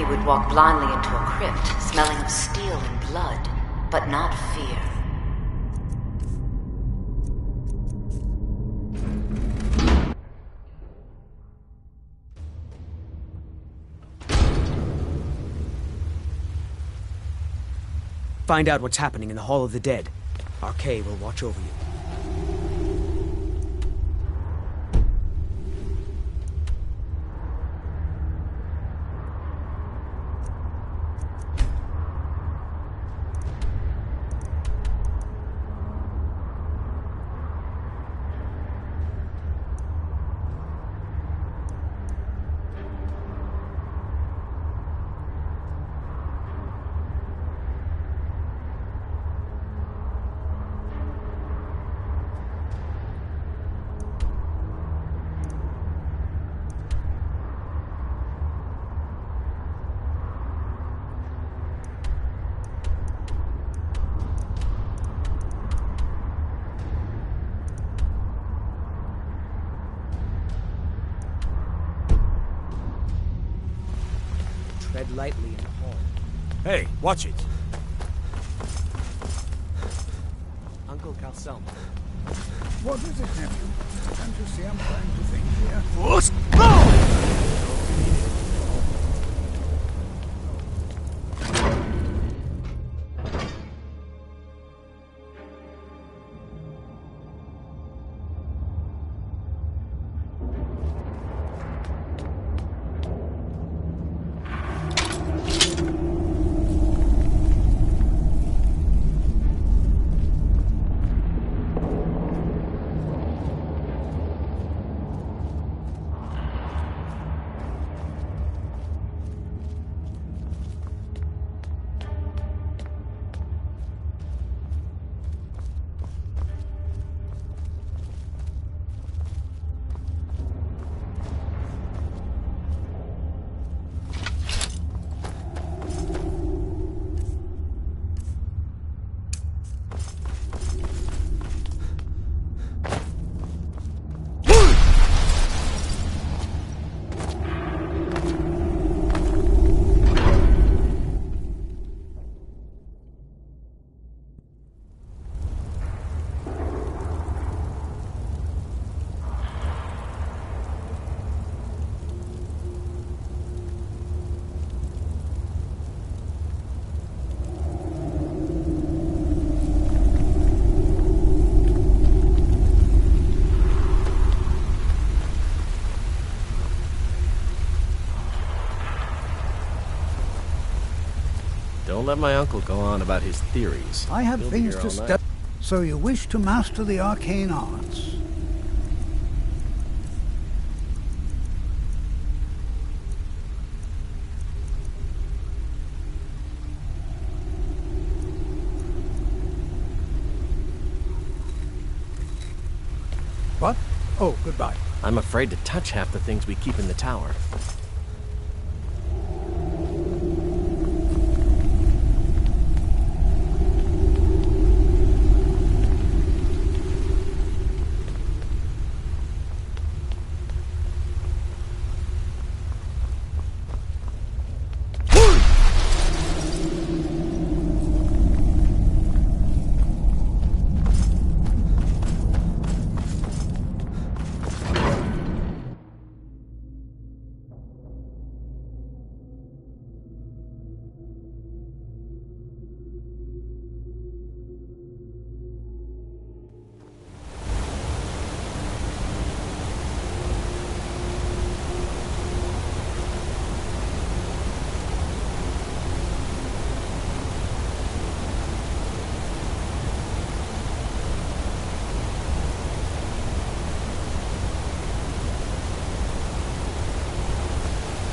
he would walk blindly into a crypt, smelling of steel and blood, but not fear. Find out what's happening in the Hall of the Dead. RK will watch over you. Tread lightly in the hall. Hey, watch it. Uncle Calcelm. What is it, nephew? Can't you see I'm trying to think here? What? No! Don't let my uncle go on about his theories. I have He'll be things here to all study. night. So you wish to master the arcane arts? What? Oh, goodbye. I'm afraid to touch half the things we keep in the tower.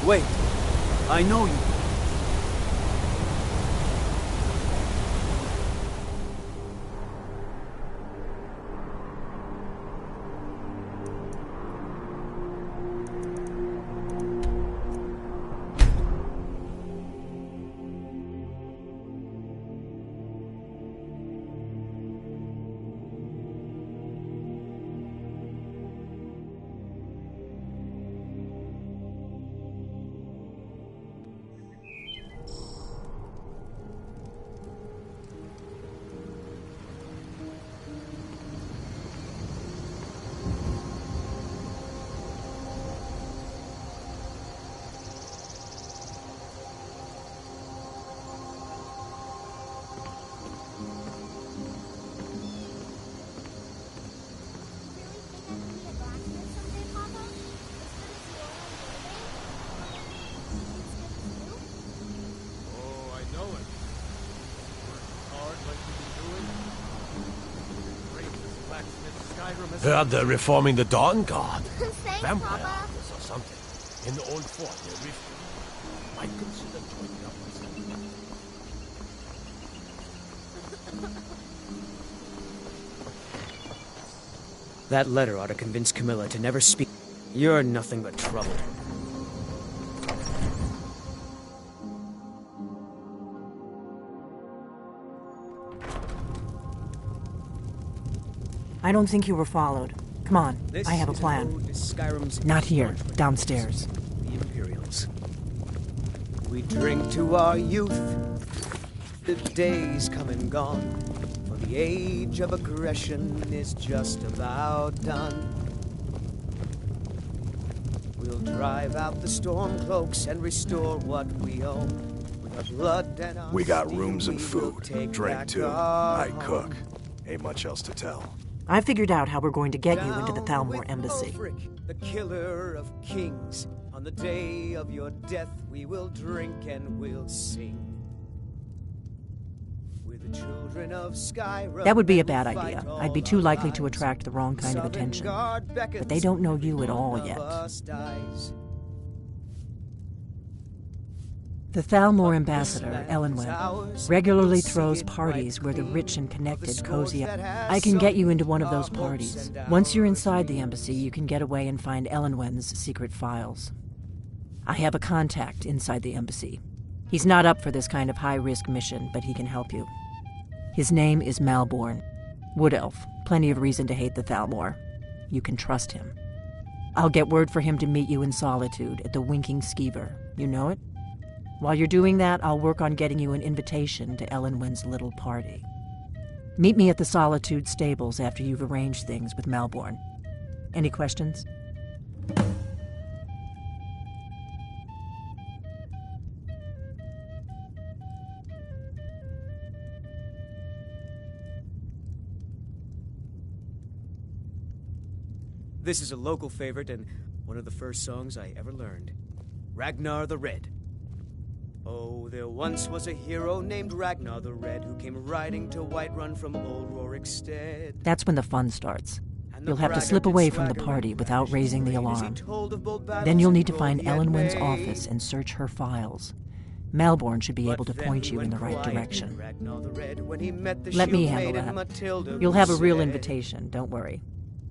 Wait. I know you. Skyrim as Heard they're reforming the Dawn Guard. Thanks, Vampire Papa. hunters or something. In the old fort near Riften. Might consider joining up myself. That letter ought to convince Camilla to never speak. You're nothing but trouble. I don't think you were followed. Come on, This I have a is plan. ode to Skyrim's Not here, conflict downstairs. with the Imperials. We drink to our youth. The days come and gone. For the age of aggression is just about done. We'll drive out the storm cloaks and restore what we own. With our blood and our We got steel, rooms and we will food. take Drink, back too. our I home. cook. Ain't much else to tell. I figured out how we're going to get you into the Down Thalmor with Embassy. Ulfric, the killer of kings. On the day of your death, we will drink and we'll sing. We're the children of Skyrim. That would be a and we bad fight idea. all I'd be too our likely to lives. attract the wrong kind of Southern attention. Guard But they beckons don't know when you at all one of yet. us dies. The Thalmor ambassador, Elenwen, regularly throws parties where the rich and connected cozy up. I can get you into one of those parties. Once you're inside the embassy, you can get away and find Elenwen's secret files. I have a contact inside the embassy. He's not up for this kind of high-risk mission, but he can help you. His name is Malborn. Wood Elf. Plenty of reason to hate the Thalmor. You can trust him. I'll get word for him to meet you in Solitude at the Winking Skeever. You know it? While you're doing that, I'll work on getting you an invitation to Elenwen's little party. Meet me at the Solitude stables after you've arranged things with Malborn. Any questions? This is a local favorite and one of the first songs I ever learned. Ragnar the Red. Oh, there once was a hero named Ragnar the Red who came riding to Whiterun from old Rorikstead. That's when the fun starts. And the You'll have to braggart slip did away from the swagger party and without rash raising the his reign as he alarm. told of bold Then battles you'll and need to gold find he had Elenwen's made. office and search her files. Malborn should be able to But then point he you in went the right quiet, direction. Ragnar the Red, when he met the Let me shield handle maiden that. Matilda, You'll who have a real said, invitation, don't worry.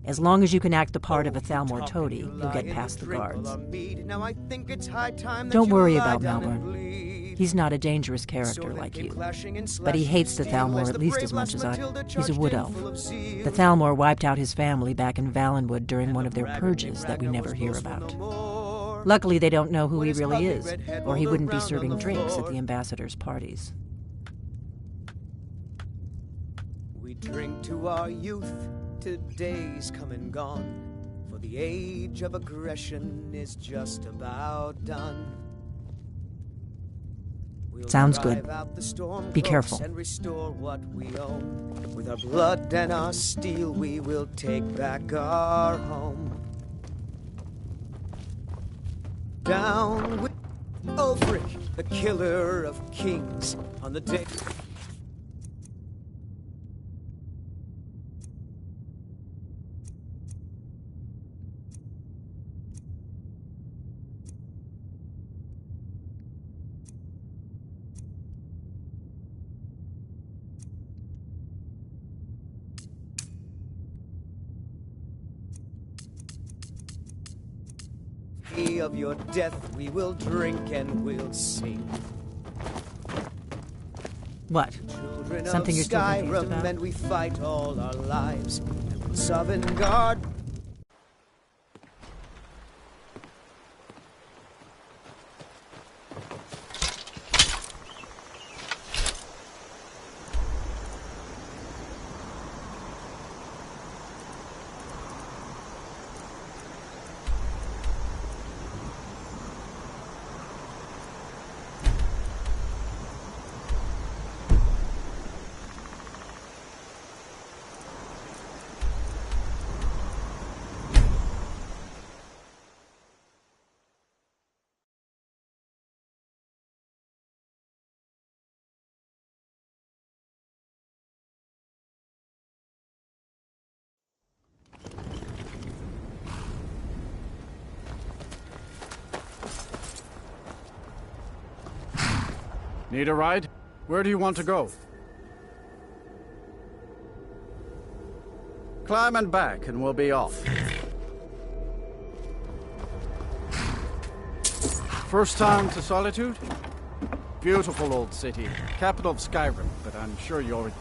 As long as you can act the part of a "Oh, you Thalmor talk toady, and you you'll lie get and past you the drink all guards. our mead. Now I think it's high time that Don't you worry lie about down and Malborn. bleed." He's not a dangerous So character they like came you. clashing and But he slashing hates the steel Thalmor as at the least brave as much lass as I. Matilda He's a charged wood in elf. full of zeal. The Thalmor wiped out his family back in Valenwood during one And of the their braggart purges named that we Ragnar never was hear boastful about. no more. Luckily, they don't know who When he his really ugly is, red head or he rolled wouldn't be around on serving the drinks at floor. the ambassador's parties. We drink to our youth, to days come and gone, for the age of aggression is just about done. We'll Sounds drive good. out the storm Be cloaks careful. and restore what we own. With our blood and our steel, we will take back our home. Down with Ulfric, the killer of kings, on the day. Of your death we will drink and we'll sing. What? Children Something of you're still confused Skyrim, about? and we fight all our lives. And when Southern Guard. Need a ride? Where do you want to go? Climb and back, and we'll be off. First time to Solitude? Beautiful old city. Capital of Skyrim, but I'm sure you already...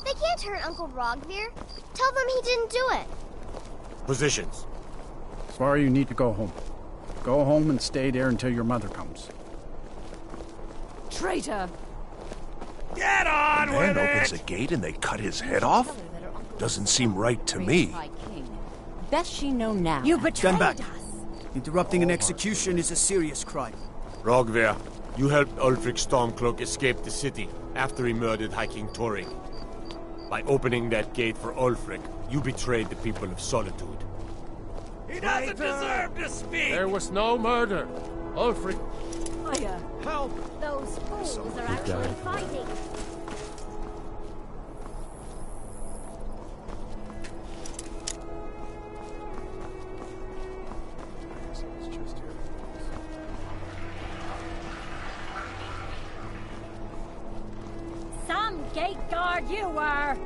They can't hurt Uncle Rogvir. Tell them he didn't do it. Positions. Sorry, you need to go home. Go home and stay there until your mother comes. Traitor! Get on The man opens a gate and they cut his head off? Doesn't seem right to me. Best she know now. You betrayed Stand back. us! Interrupting an execution is a serious crime. Rogvir, you helped Ulfric Stormcloak escape the city after he murdered High King Torring. By opening that gate for Ulfric, you betrayed the people of Solitude. He doesn't deserve to speak! There was no murder. Ulfric. Fire! Help! Those fools are actually fighting. Some gate guard you were.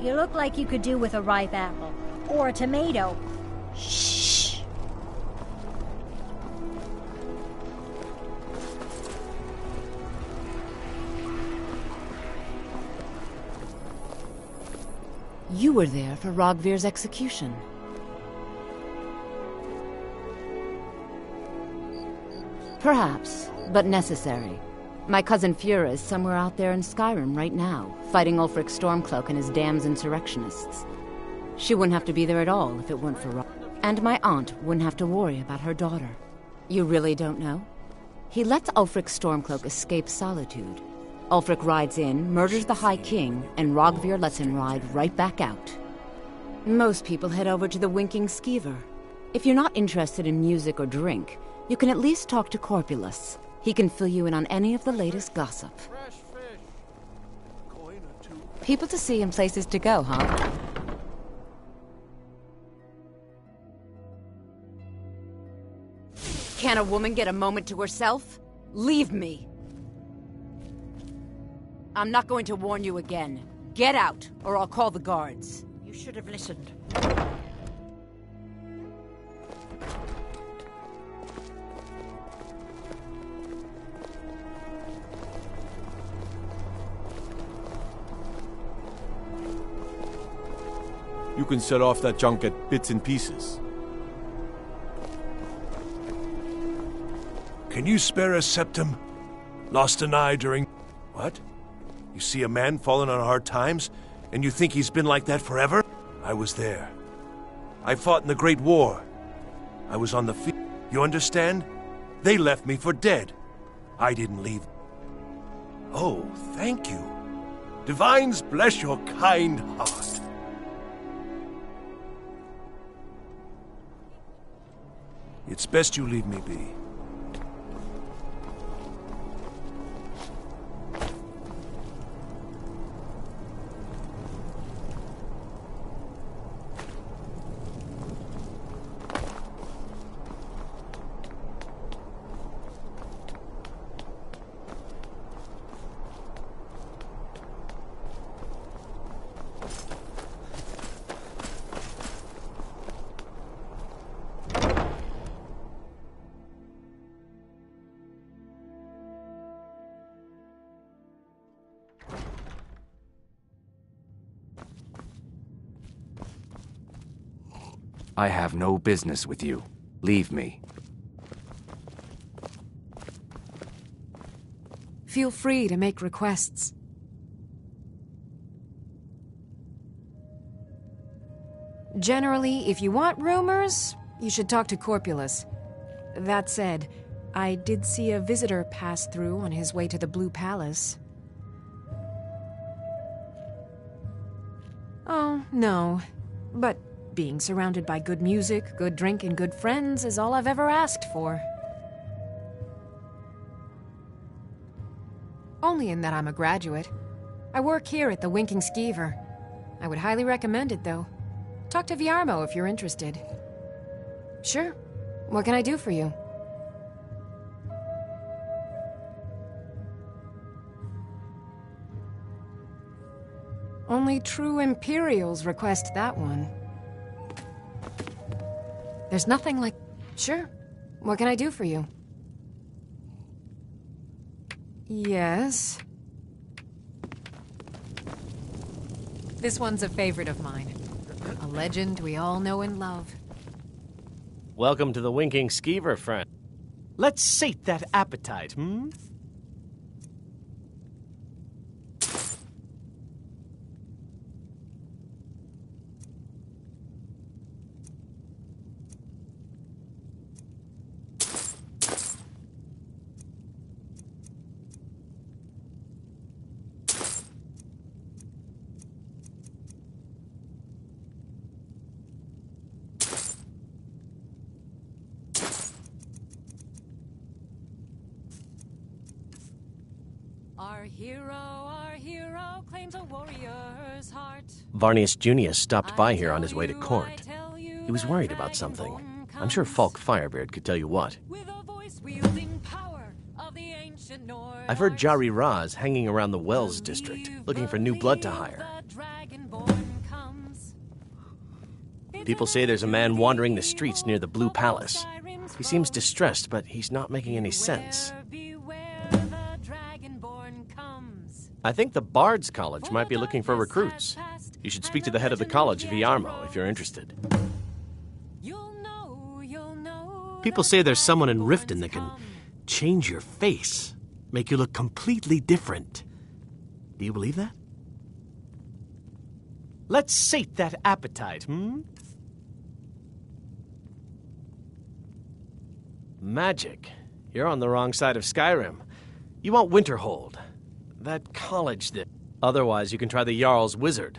You look like you could do with a ripe apple. Or a tomato. Shh. You were there for Rogvir's execution. Perhaps, but necessary. My cousin Fura is somewhere out there in Skyrim right now, fighting Ulfric Stormcloak and his damned insurrectionists. She wouldn't have to be there at all if it weren't for Rog. And my aunt wouldn't have to worry about her daughter. You really don't know? He lets Ulfric Stormcloak escape Solitude. Ulfric rides in, murders the High King, and Rogvir lets him ride right back out. Most people head over to the Winking Skeever. If you're not interested in music or drink, you can at least talk to Corpulus. He can fill you in on any of the latest gossip. People to see and places to go, huh? Can a woman get a moment to herself? Leave me! I'm not going to warn you again. Get out, or I'll call the guards. You should have listened. You can set off that junk at bits and pieces. Can you spare a septum? Lost an eye during... What? You see a man fallen on hard times, and you think he's been like that forever? I was there. I fought in the Great War. I was on the field. You understand? They left me for dead. I didn't leave. Oh, thank you. Divines bless your kind heart. It's best you leave me be. I have no business with you. Leave me. Feel free to make requests. Generally, if you want rumors, you should talk to Corpulus. That said, I did see a visitor pass through on his way to the Blue Palace. Oh, no. But being surrounded by good music, good drink, and good friends is all I've ever asked for. Only in that I'm a graduate. I work here at the Winking Skeever. I would highly recommend it, though. Talk to Viarmo if you're interested. Sure. What can I do for you? Only true Imperials request that one. There's nothing like... Sure. What can I do for you? Yes. This one's a favorite of mine. A legend we all know and love. Welcome to the Winking Skeever, friend. Let's sate that appetite, hmm? Our hero claims a warrior's heart. Varnius Junius stopped by here on his way to court. He was worried about something. I'm sure Falk Firebeard could tell you what. I've heard Jari Raz hanging around the Wells district, looking for new blood to hire. People say there's a man wandering the streets near the Blue Palace. He seems distressed, but he's not making any sense. I think the Bard's College might be looking for recruits. You should speak to the head of the college, Viarmo, if you're interested. People say there's someone in Riften that can change your face, make you look completely different. Do you believe that? Let's sate that appetite, hmm? Magic. You're on the wrong side of Skyrim. You want Winterhold. That college there. Otherwise, you can try the Jarl's Wizard.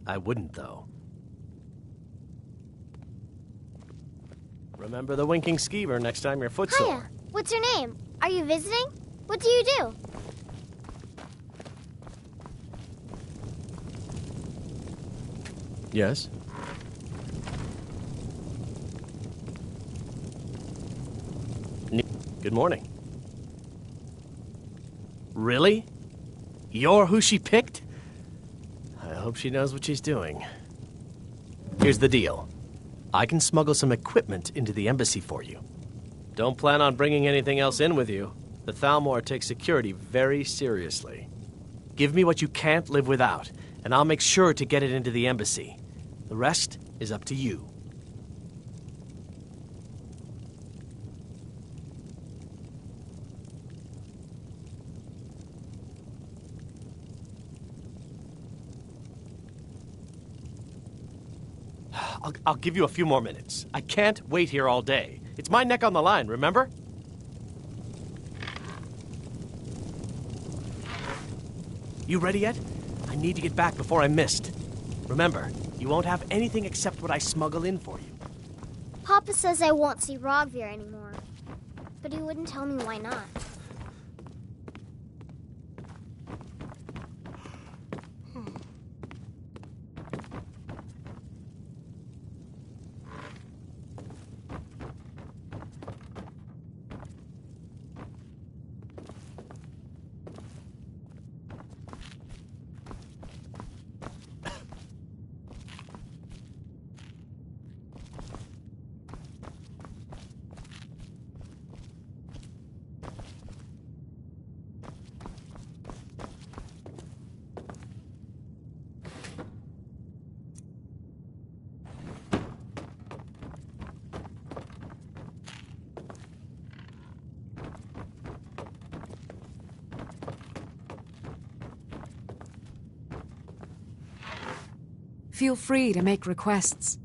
I wouldn't, though. Remember the Winking Skeever next time you're footsore. Hiya. What's your name? Are you visiting? What do you do? Yes? Good morning. Really? You're who she picked? I hope she knows what she's doing. Here's the deal. I can smuggle some equipment into the embassy for you. Don't plan on bringing anything else in with you. The Thalmor takes security very seriously. Give me what you can't live without, and I'll make sure to get it into the embassy. The rest is up to you. I'll give you a few more minutes. I can't wait here all day. It's my neck on the line, remember? You ready yet? I need to get back before I'm missed. Remember, you won't have anything except what I smuggle in for you. Papa says I won't see Rogvir anymore, but he wouldn't tell me why not. Feel free to make requests.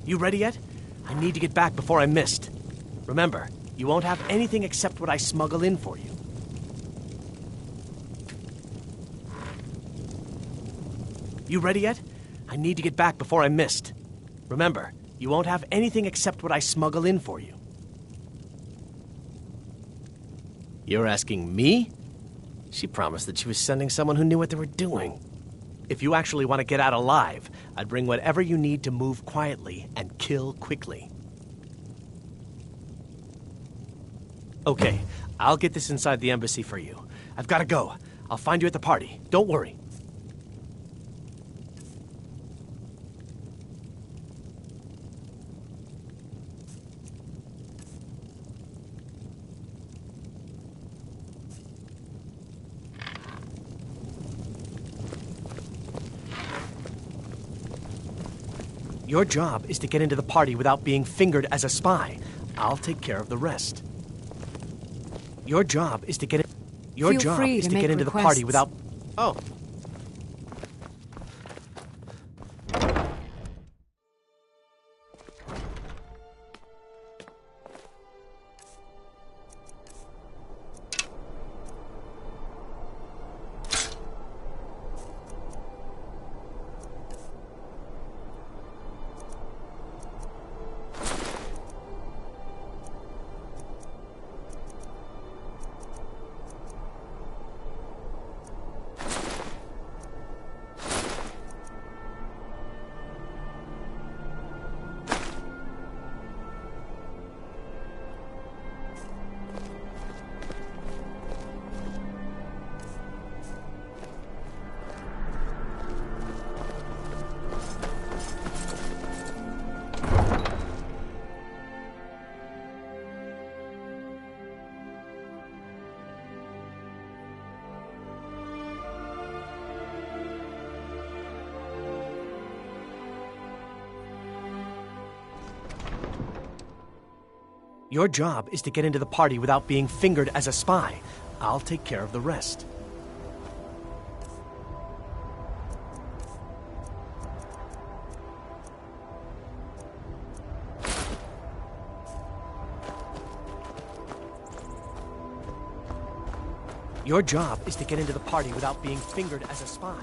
You ready yet? I need to get back before I'm missed. Remember, you won't have anything except what I smuggle in for you. You ready yet? I need to get back before I'm missed. Remember, you won't have anything except what I smuggle in for you. You're asking me? She promised that she was sending someone who knew what they were doing. If you actually want to get out alive, I'd bring whatever you need to move quietly and kill quickly. Okay, I'll get this inside the embassy for you. I've got to go. I'll find you at the party. Don't worry. Your job is to get into the party without being fingered as a spy. I'll take care of the rest. Your job is to get into the party without... Oh. Your job is to get into the party without being fingered as a spy. I'll take care of the rest. Your job is to get into the party without being fingered as a spy.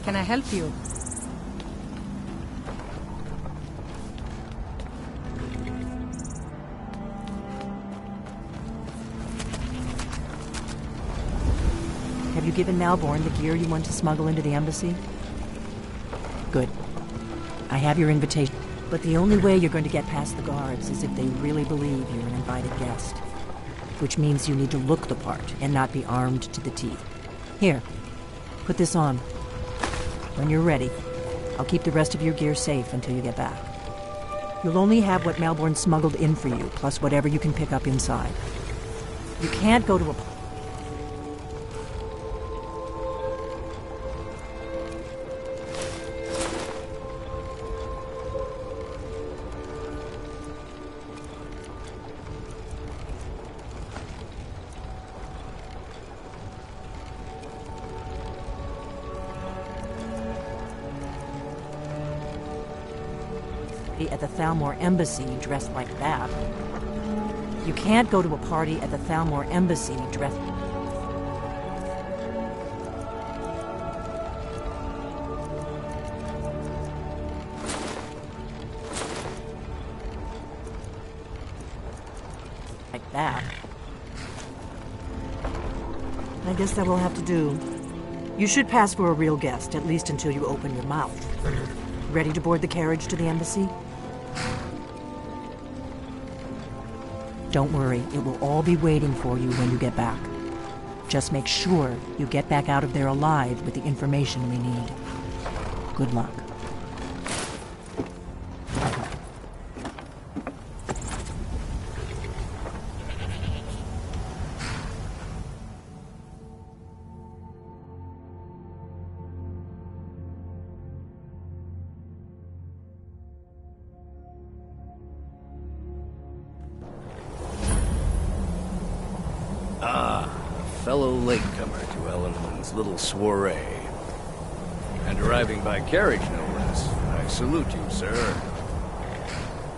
Can I help you? given Malborn the gear you want to smuggle into the embassy? Good. I have your invitation. But the only way you're going to get past the guards is if they really believe you're an invited guest. Which means you need to look the part and not be armed to the teeth. Here, put this on. When you're ready, I'll keep the rest of your gear safe until you get back. You'll only have what Malborn smuggled in for you, plus whatever you can pick up inside. You can't go to a... at the Thalmor Embassy dressed like that. You can't go to a party at the Thalmor Embassy dressed... like that. I guess that will have to do. You should pass for a real guest, at least until you open your mouth. Ready to board the carriage to the embassy? Don't worry, it will all be waiting for you when you get back. Just make sure you get back out of there alive with the information we need. Good luck. Fellow latecomer to Ellenwood's little soiree. And arriving by carriage, no less. I salute you, sir.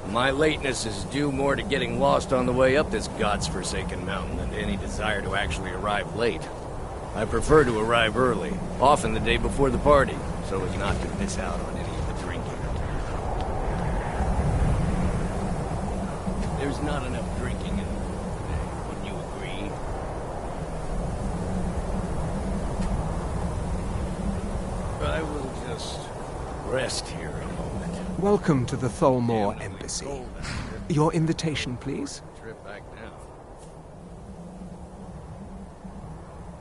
My lateness is due more to getting lost on the way up this god's-forsaken mountain than to any desire to actually arrive late. I prefer to arrive early, often the day before the party, so as not to miss out on any of the drinking. There's not enough drinking in I will just rest here a moment. Welcome to the Thalmor Embassy. Your invitation, please. Trip back now.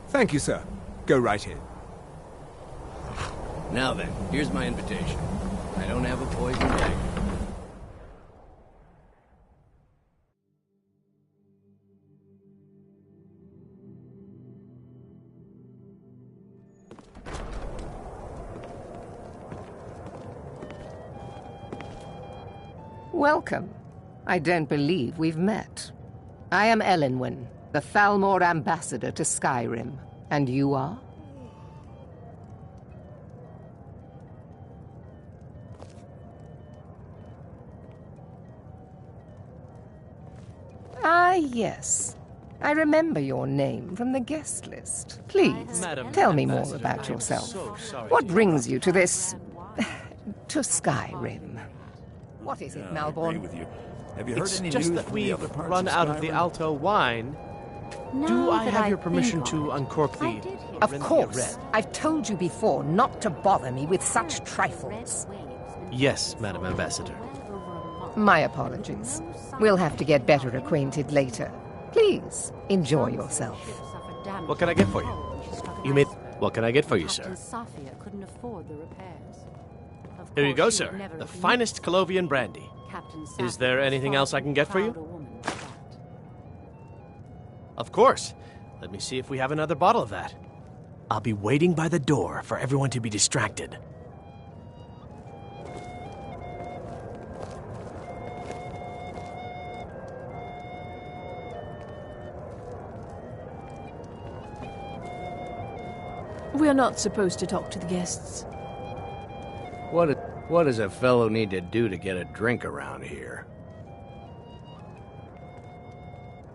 Thank you, sir. Go right in. Now then, here's my invitation. I don't have a poison dagger. Welcome. I don't believe we've met. I am Elenwen, the Thalmor ambassador to Skyrim. And you are? Ah, yes. I remember your name from the guest list. Please, tell me more about yourself. What brings you to this... to Skyrim? What is it, Malborn? It's just that we've run out of the Alto wine. Do I have your permission to uncork the... Of course. I've told you before not to bother me with such trifles. Yes, Madam Ambassador. My apologies. We'll have to get better acquainted later. Please, enjoy yourself. What can I get for you? You made... What can I get for you, sir? Here you go, sir. The finest Colovian brandy. Is there anything else I can get for you? Of course. Let me see if we have another bottle of that. I'll be waiting by the door for everyone to be distracted. We're not supposed to talk to the guests. What does a fellow need to do to get a drink around here?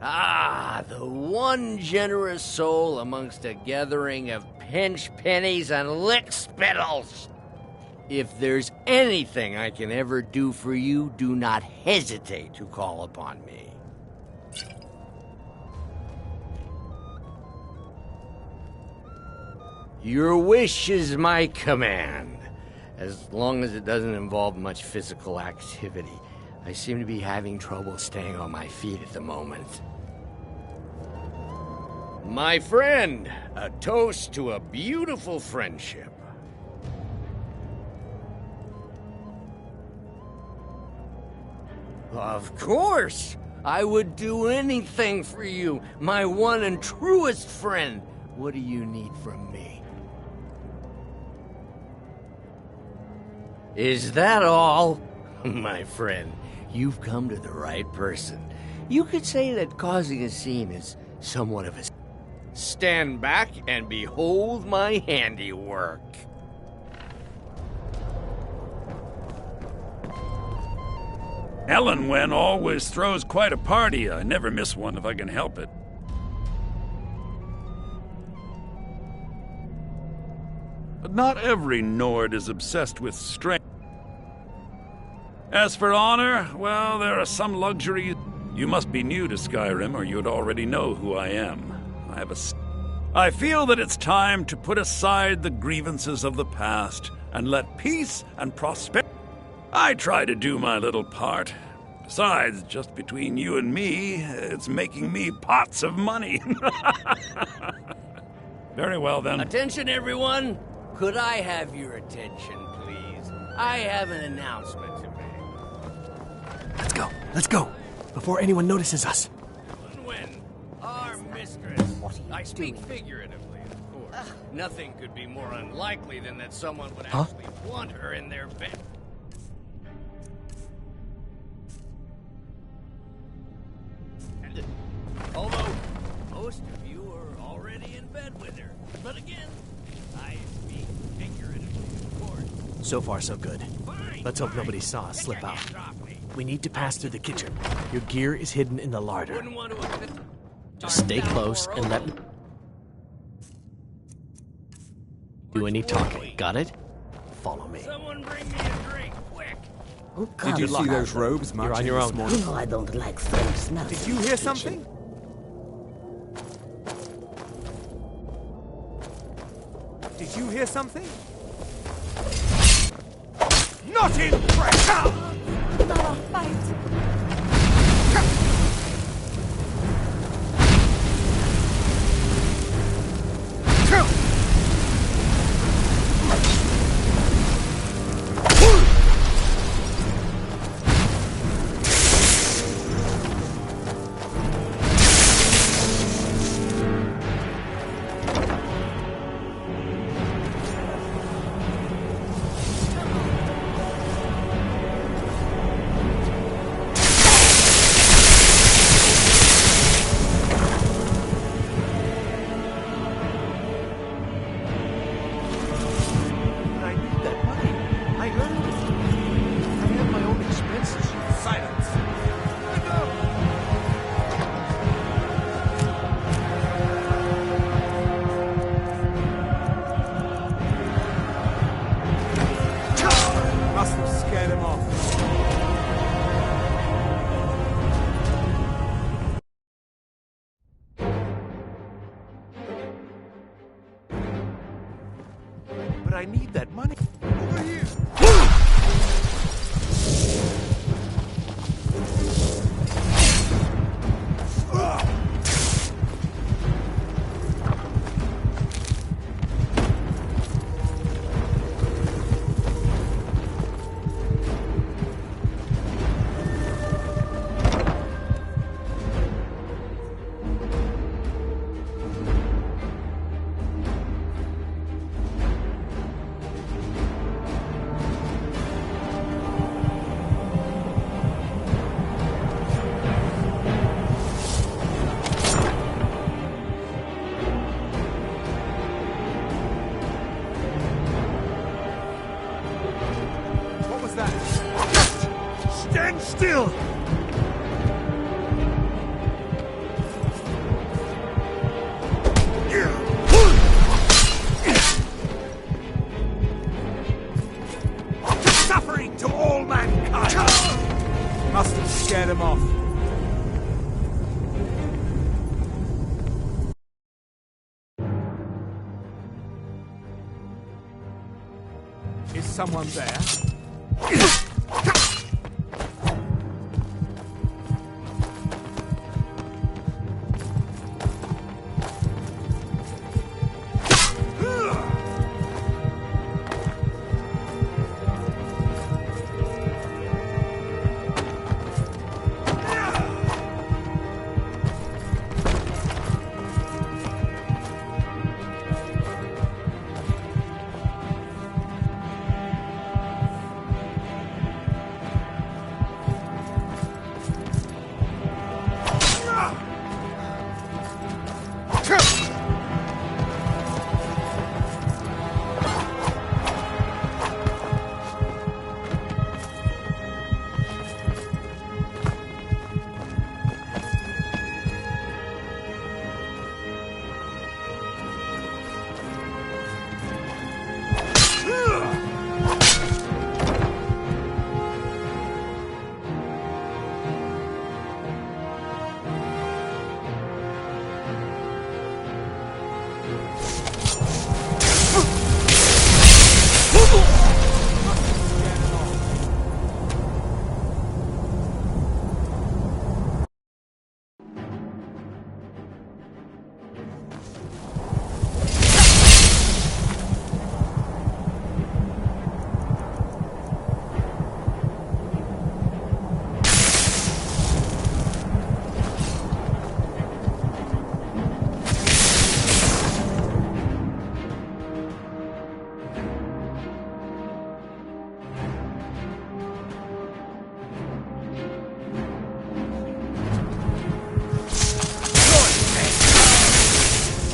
Ah, the one generous soul amongst a gathering of pinch pennies and lick spittles. If there's anything I can ever do for you, do not hesitate to call upon me. Your wish is my command. As long as it doesn't involve much physical activity. I seem to be having trouble staying on my feet at the moment. My friend, a toast to a beautiful friendship. Of course! I would do anything for you, my one and truest friend. What do you need from me? Is that all? My friend, you've come to the right person. You could say that causing a scene is somewhat of a... Stand back and behold my handiwork. Elenwen always throws quite a party. I never miss one if I can help it. But not every Nord is obsessed with strength. As for honor, well, there are some luxuries. You must be new to Skyrim, or you'd already know who I am. I feel that it's time to put aside the grievances of the past and let peace and prosperity... I try to do my little part. Besides, just between you and me, it's making me pots of money. Very well, then. Attention, everyone! Could I have your attention, please? I have an announcement to make. Let's go, before anyone notices us. When our mistress, I speak figuratively, of course. Nothing could be more unlikely than that someone would actually want her in their bed. Although, most of you are already in bed with her. But again, I speak figuratively, of course. So far, so good. Let's hope nobody saw us slip out. We need to pass through the kitchen. Your gear is hidden in the larder. Just stay close and let me... Do any talking. Got it? Follow me. Someone bring me a drink, quick. Oh, did you see those robes marching You're on your this own. morning? You know I don't like French smells. Did you hear something? Did you hear something? Not in pressure! Not a fight. But I need that money. Over here! Stand still! Suffering to all mankind! Must have scared him off. someone there?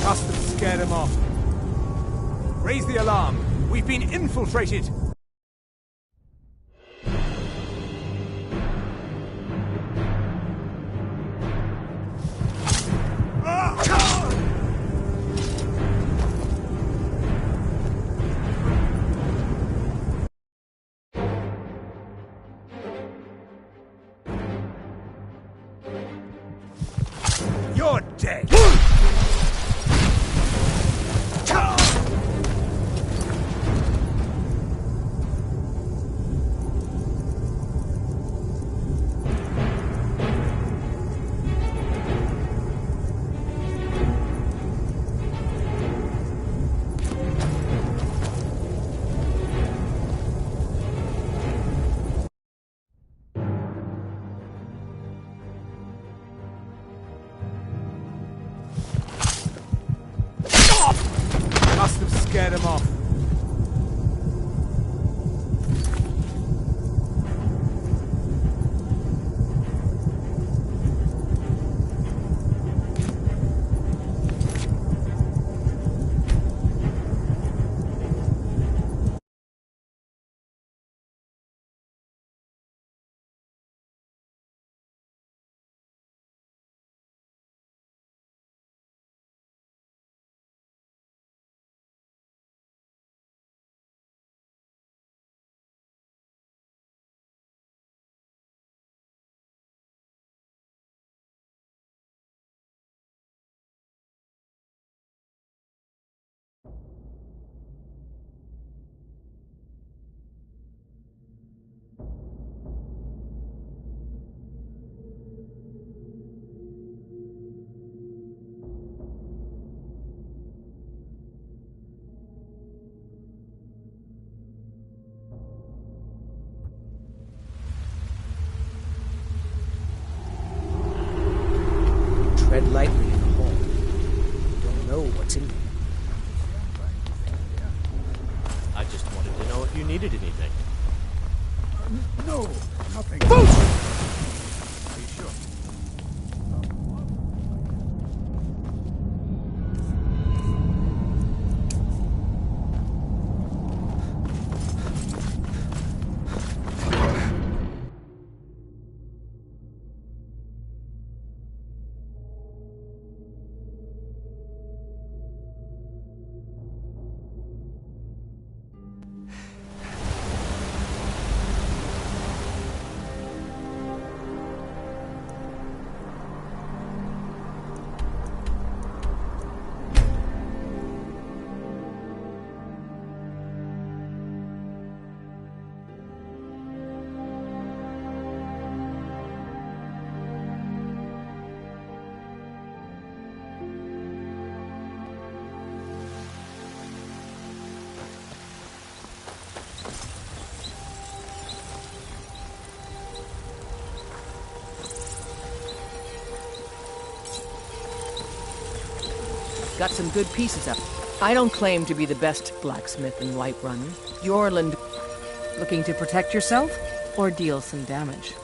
Must have scared him off. Raise the alarm. We've been infiltrated. You're dead. Must have scared him off. Tread lightly in the hall. You don't know what's in there. I just wanted to know if you needed anything. No, nothing. Are you sure? got some good pieces up. I don't claim to be the best blacksmith in Whiterun. Yorland, looking to protect yourself or deal some damage?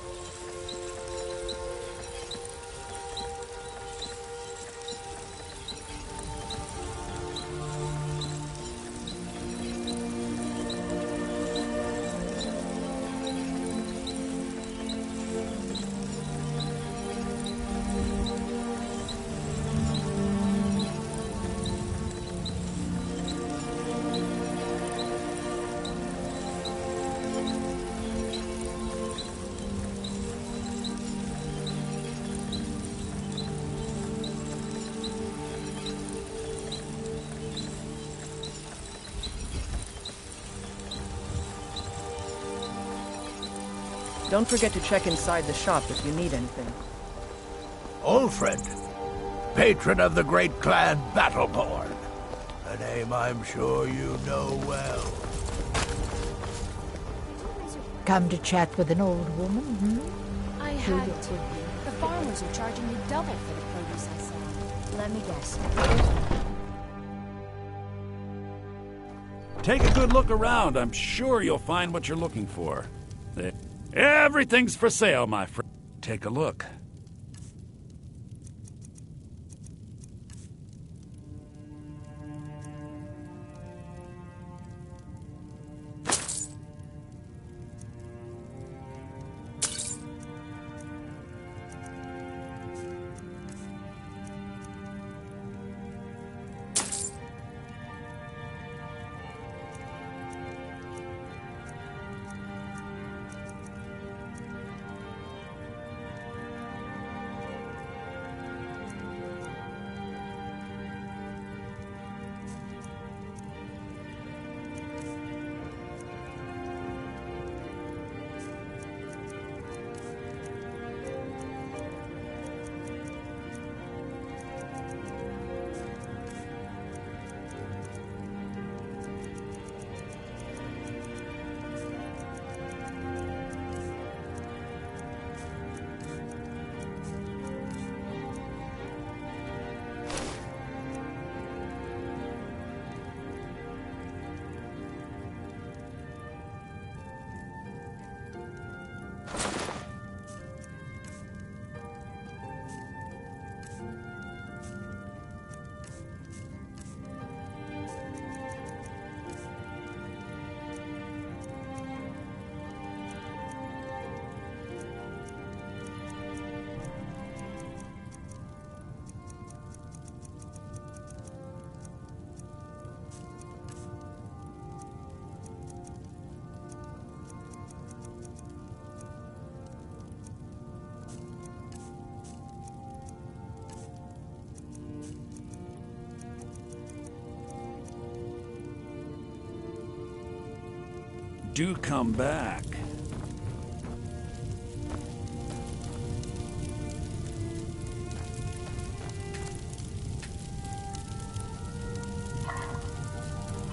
Don't forget to check inside the shop if you need anything. Ulfred, patron of the great clan Battleborn. A name I'm sure you know well. Come to chat with an old woman, hmm? I had to. The farmers are charging me double for the produce I sell. Let me guess. Take a good look around. I'm sure you'll find what you're looking for. Everything's for sale, my friend. Take a look. Do come back.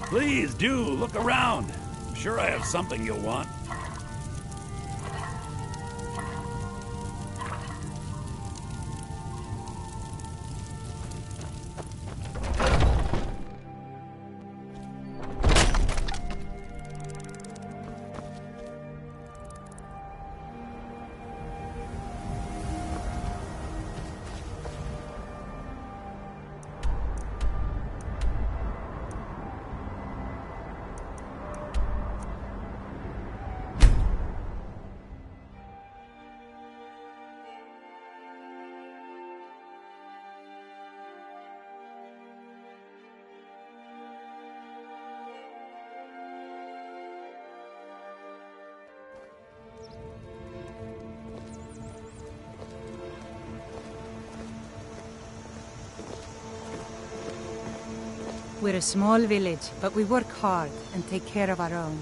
Please do look around. I'm sure I have something you'll want. We're a small village, but we work hard and take care of our own.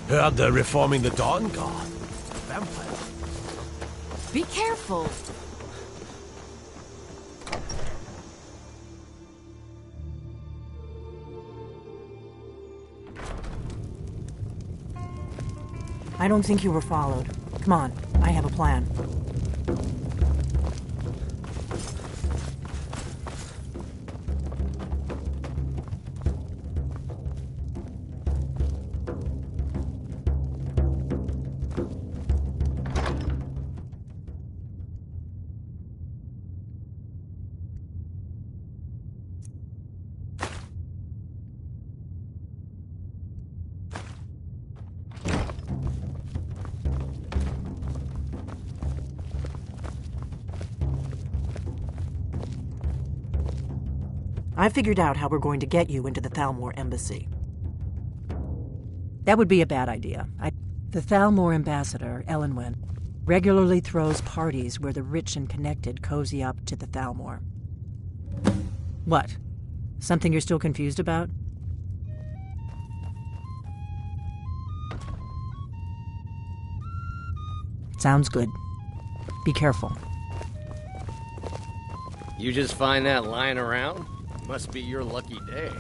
Heard they're reforming the Dawn Guard. Vampire. Be careful. I don't think you were followed. Come on, I have a plan. I figured out how we're going to get you into the Thalmor embassy. That would be a bad idea. The Thalmor ambassador, Elenwen, regularly throws parties where the rich and connected cozy up to the Thalmor. What? Something you're still confused about? Sounds good. Be careful. You just find that lying around? Must be your lucky day.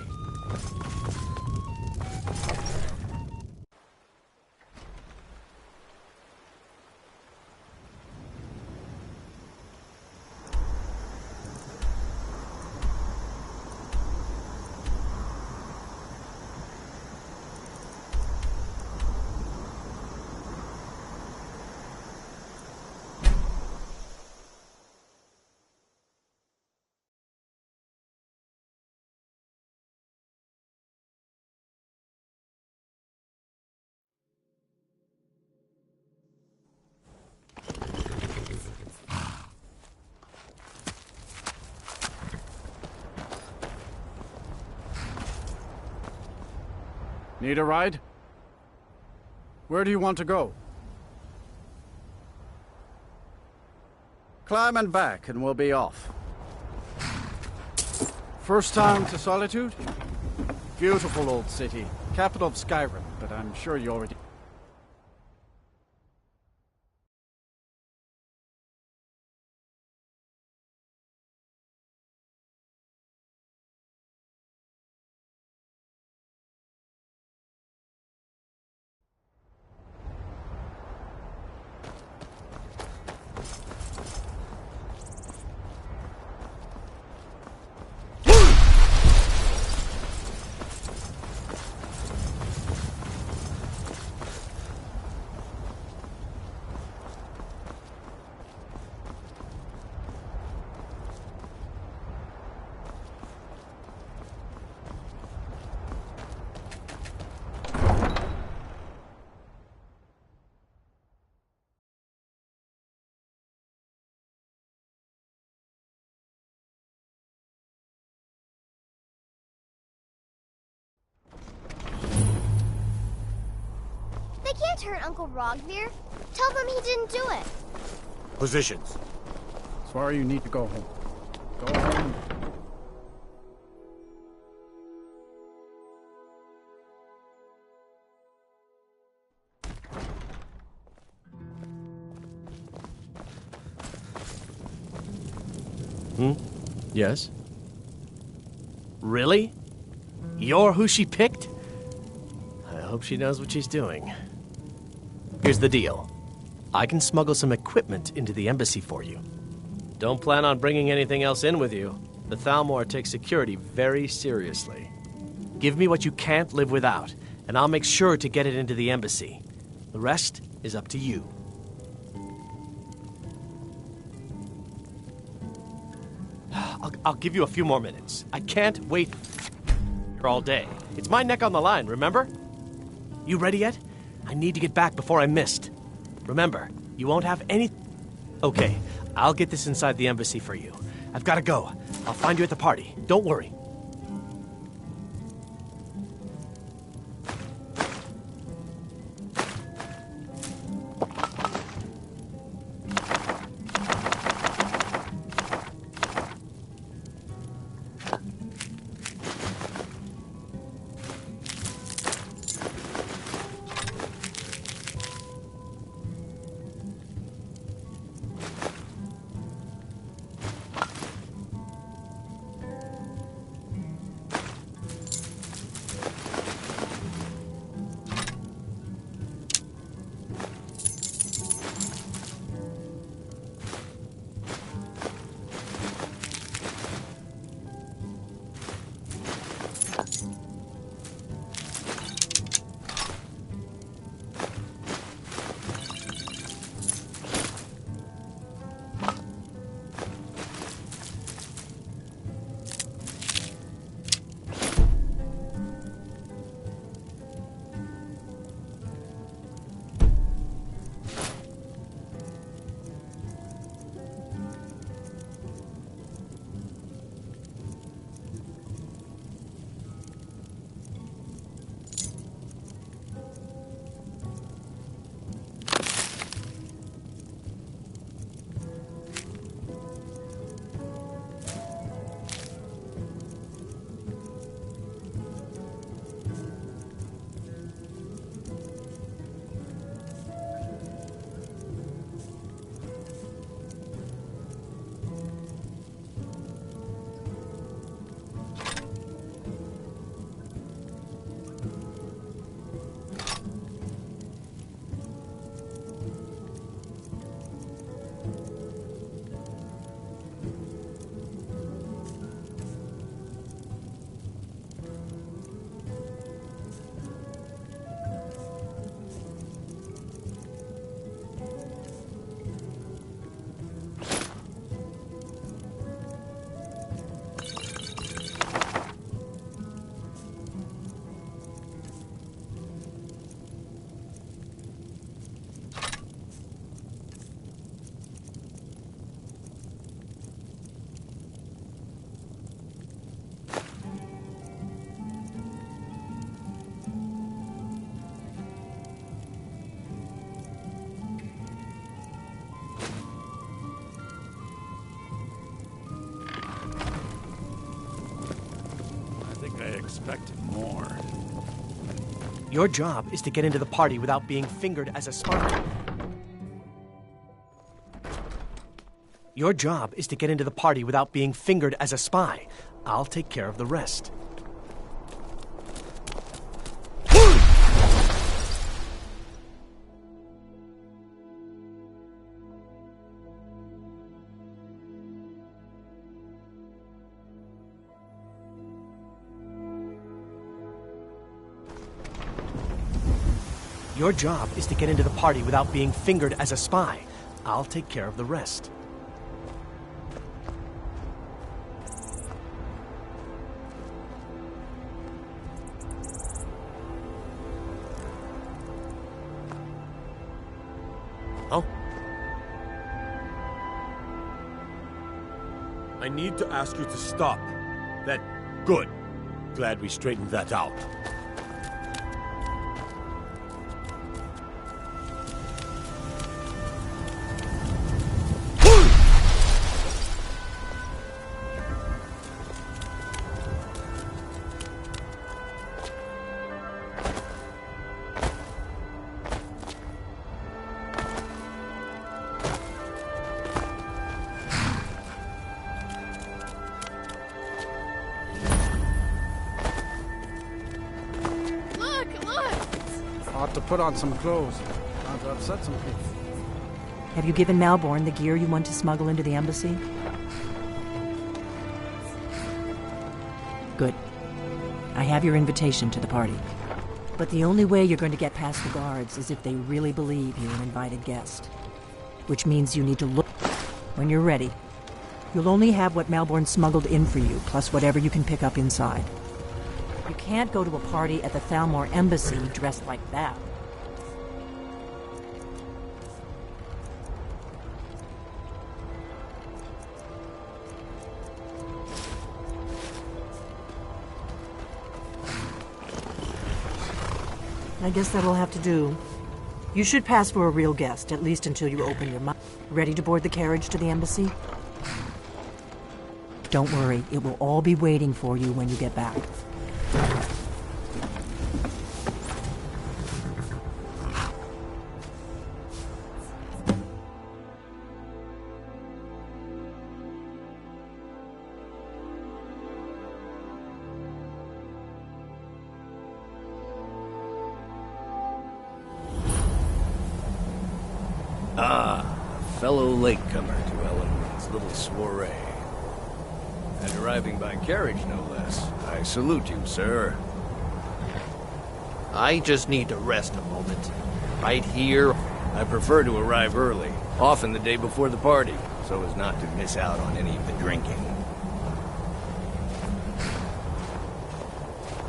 Need a ride? Where do you want to go? Climb and back and we'll be off. First time to Solitude? Beautiful old city. Capital of Skyrim, but I'm sure you already... They can't hurt Uncle Rogvir. Tell them he didn't do it. Positions. Sorry, you need to go home. Go home. Yes? Really? You're who she picked? I hope she knows what she's doing. Here's the deal. I can smuggle some equipment into the embassy for you. Don't plan on bringing anything else in with you. The Thalmor takes security very seriously. Give me what you can't live without, and I'll make sure to get it into the embassy. The rest is up to you. I'll give you a few more minutes. I can't wait here all day. It's my neck on the line, remember? You ready yet? I need to get back before I'm missed. Remember, you won't have any... Okay, I'll get this inside the embassy for you. I've got to go. I'll find you at the party. Don't worry. expected more. Your job is to get into the party without being fingered as a spy. Your job is to get into the party without being fingered as a spy. I'll take care of the rest. Your job is to get into the party without being fingered as a spy. I'll take care of the rest. Oh? I need to ask you to stop. Good. Glad we straightened that out. To put on some clothes. Not to upset some people. Have you given Malborn the gear you want to smuggle into the embassy? Good. I have your invitation to the party. But the only way you're going to get past the guards is if they really believe you're an invited guest. Which means you need to look when you're ready. You'll only have what Malborn smuggled in for you, plus whatever you can pick up inside. You can't go to a party at the Thalmor embassy dressed like that. I guess that'll have to do. You should pass for a real guest, at least until you open your mouth. Ready to board the carriage to the embassy? Don't worry, it will all be waiting for you when you get back. Fellow latecomer to Ellenwood's little soiree. And arriving by carriage, no less. I salute you, sir. I just need to rest a moment. Right here. I prefer to arrive early, often the day before the party, so as not to miss out on any of the drinking.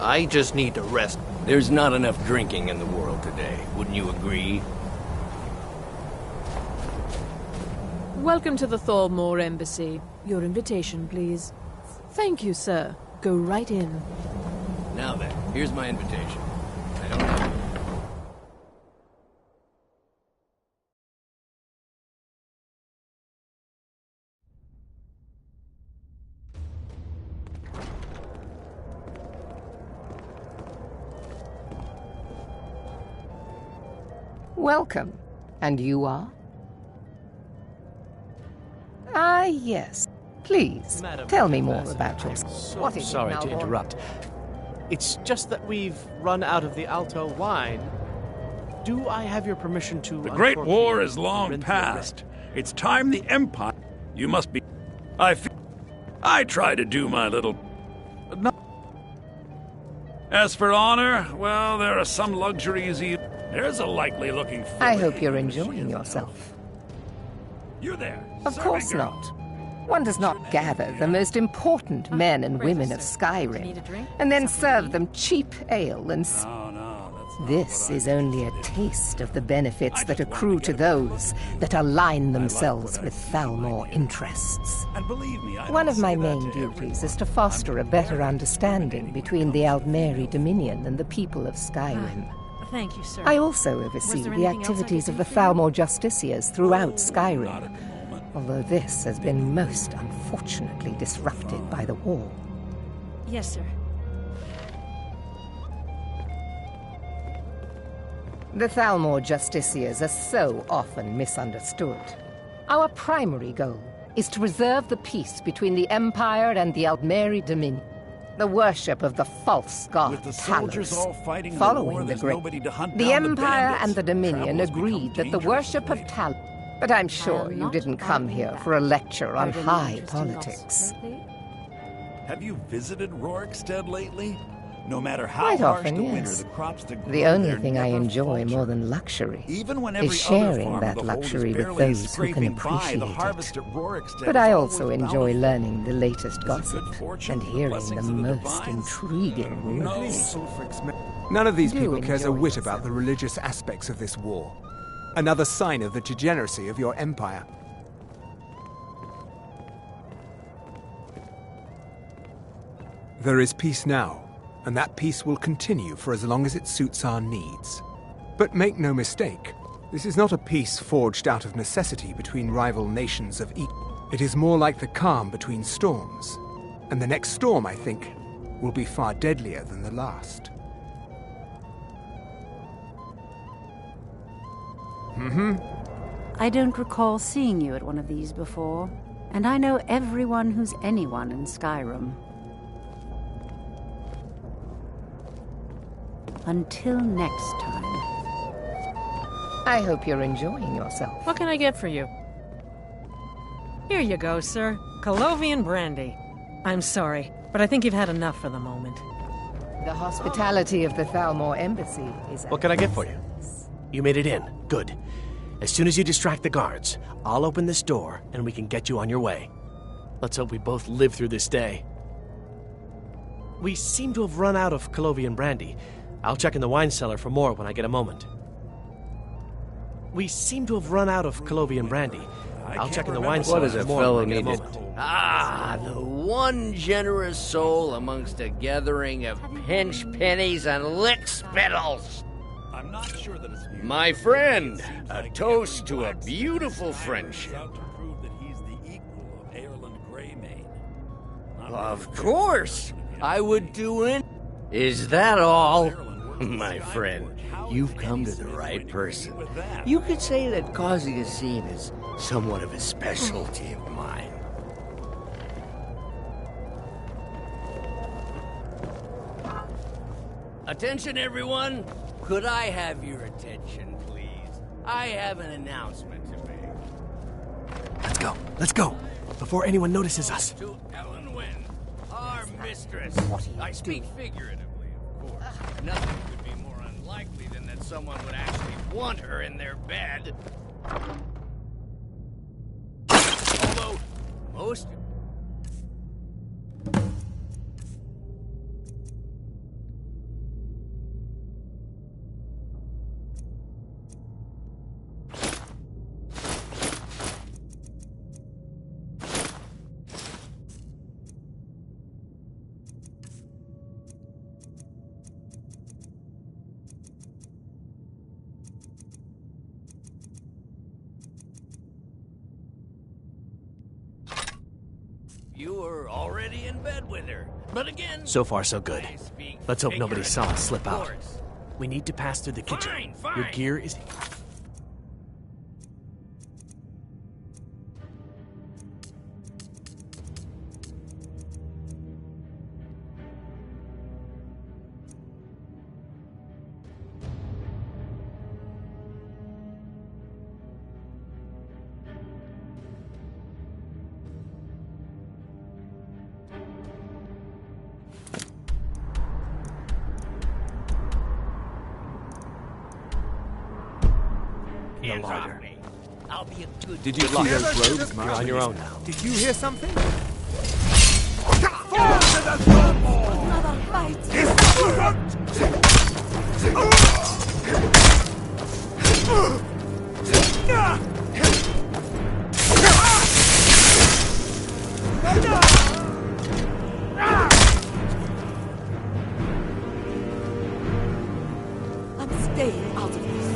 I just need to rest. There's not enough drinking in the world today, wouldn't you agree? Welcome to the Thalmor Embassy. Your invitation, please. Thank you, sir. Go right in. Now then, here's my invitation. I don't have... Welcome. And you are? Ah, yes. Please, Madam tell me more Ambassador, about yourself. What is it, sorry to Malborn? interrupt. It's just that we've run out of the Alto wine. Do I have your permission to... The Great War is long past. It's time the Empire... You must be... I try to do my little... But not... As for honor, well, there are some luxuries There's a likely-looking... I hope you're enjoying yourself. You're there. Of course not. One does not gather the most important men and women of Skyrim and then serve them cheap ale and... This is only a taste of the benefits that accrue to those that align themselves with Thalmor interests. One of my main duties is to foster a better understanding between the Aldmeri Dominion and the people of Skyrim. Thank you, sir. I also oversee the activities of the Thalmor Justiciars throughout Skyrim, although this has been most unfortunately disrupted by the war. Yes, sir. The Thalmor justiciars are so often misunderstood. Our primary goal is to preserve the peace between the Empire and the Aldmeri Dominion. The worship of the false god With the soldiers Talos. all fighting in Following the war, the there's great, nobody to hunt the down the Empire bandits. and the Dominion Travel's agreed become that the worship of Talos. But I'm sure you didn't come here for a lecture on high politics. Have you visited Rorikstead lately? No matter how Quite harsh often, the winter, yes. the crops that grow The only there thing I never enjoy falter. more than luxury Even when is every other sharing farm that of the hold is luxury with barely those who can scraping by, appreciate the it. harvest at Rorikstead But is I always also enjoy bountiful. learning the latest gossip fortune, and the hearing the blessings of the most divines? intriguing rumors. None of these Do people cares a enjoy whit about the religious aspects of this war. Another sign of the degeneracy of your empire. There is peace now, and that peace will continue for as long as it suits our needs. But make no mistake, this is not a peace forged out of necessity between rival nations of each. It is more like the calm between storms. And the next storm, I think, will be far deadlier than the last. I don't recall seeing you at one of these before, and I know everyone who's anyone in Skyrim. Until next time. I hope you're enjoying yourself. What can I get for you? Here you go, sir. Colovian brandy. I'm sorry, but I think you've had enough for the moment. The hospitality of the Thalmor Embassy is... What can I get for you? You made it in. Good. As soon as you distract the guards, I'll open this door and we can get you on your way. Let's hope we both live through this day. We seem to have run out of Colovian brandy. I'll check in the wine cellar for more when I get a moment. We seem to have run out of Colovian brandy. I'll check in the wine cellar for more when I get a moment. Ah, the one generous soul amongst a gathering of pinch pennies and lick spittles. I'm not sure that it's My friend, a toast to a beautiful friendship. Of course, I would do it. Is that all? My friend, you've come to the right person. You could say that causing a scene is somewhat of a specialty of mine. Attention, everyone! Could I have your attention, please? I have an announcement to make. Let's go. Let's go. Before anyone notices us. To Elenwen, our mistress. I speak figuratively, of course. Nothing could be more unlikely than that someone would actually want her in their bed. Although, most... You were already in bed with her. But again... So far, so good. Let's hope nobody saw us slip out. We need to pass through the kitchen. Your gear is... No longer. I'll be a good... Did you see those rogues? You're on your own now. Did you hear something? Another fight! I'm staying out of this.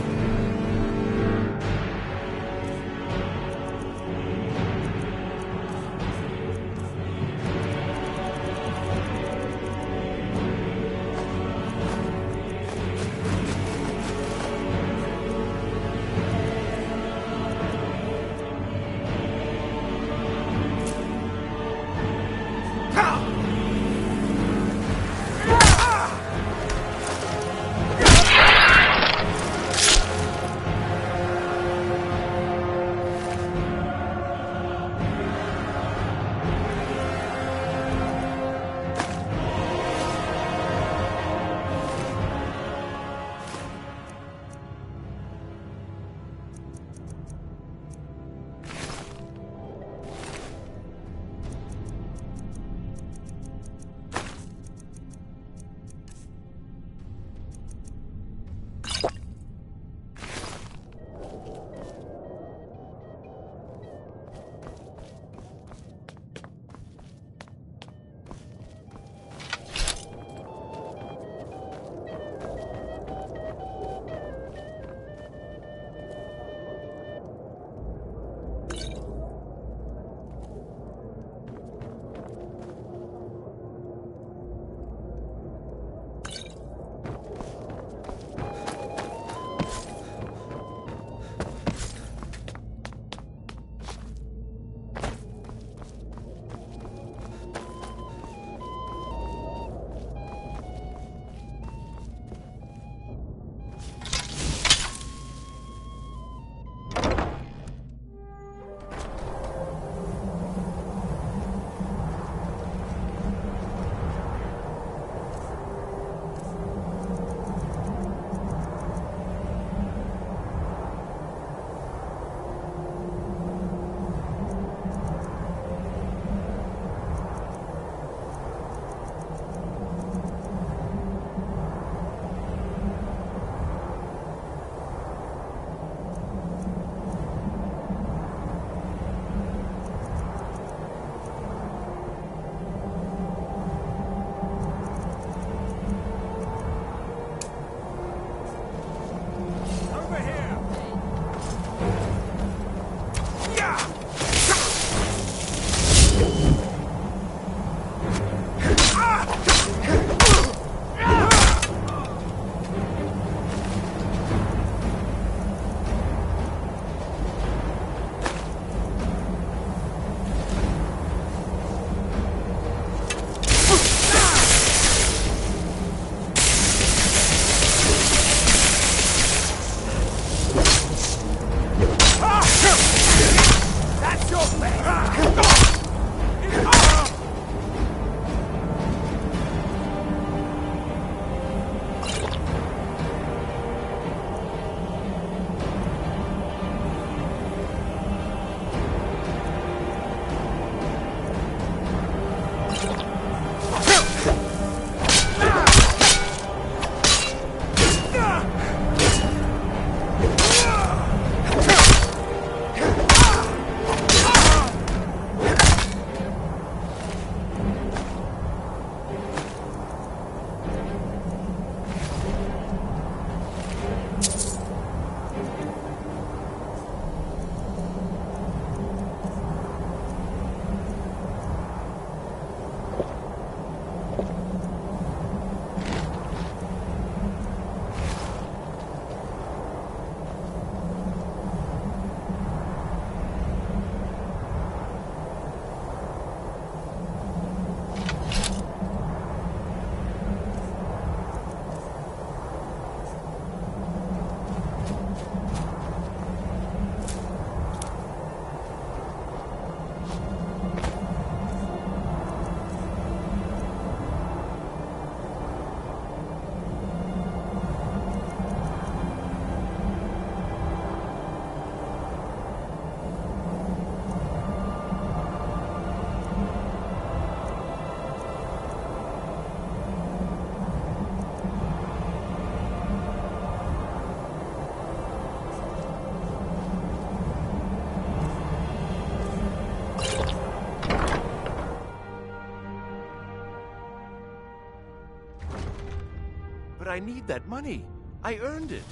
I need that money. I earned it.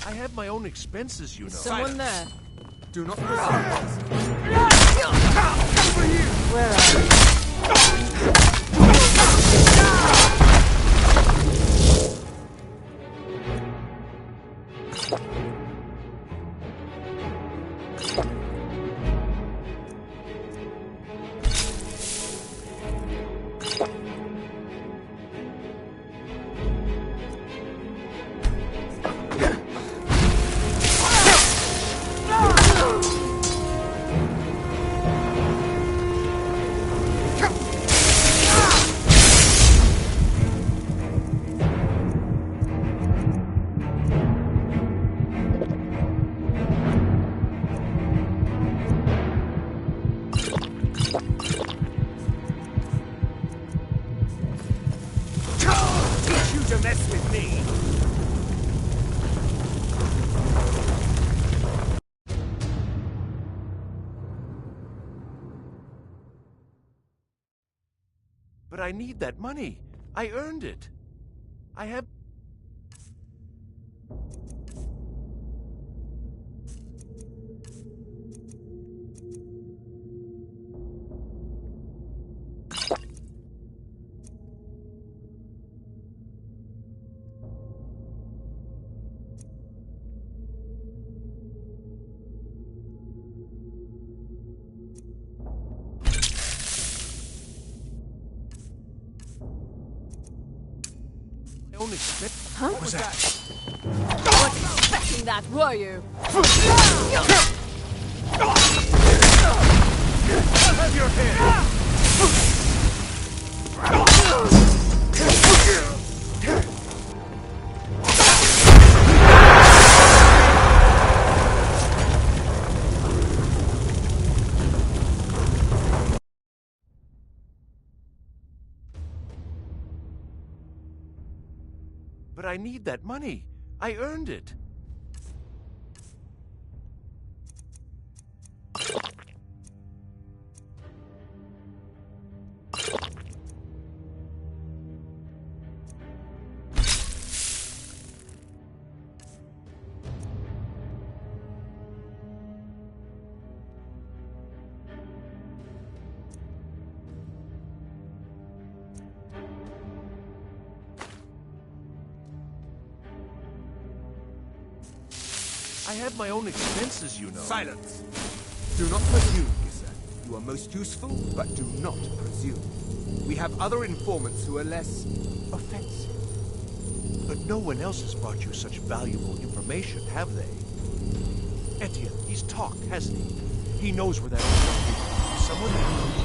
I have my own expenses, you know. Someone there. Do not proceed. Over here! Where are you? But I need that money. I earned it. I have... Huh? What was that? You weren't expecting that, were you? I'll have your head! But I need that money. I earned it. I have my own expenses, you know. Silence! Do not presume, Gissa. You are most useful, but do not presume. We have other informants who are less offensive. But no one else has brought you such valuable information, have they? Etienne, he's talked, hasn't he? He knows where that is. Someone there.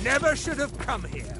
Never should have come here.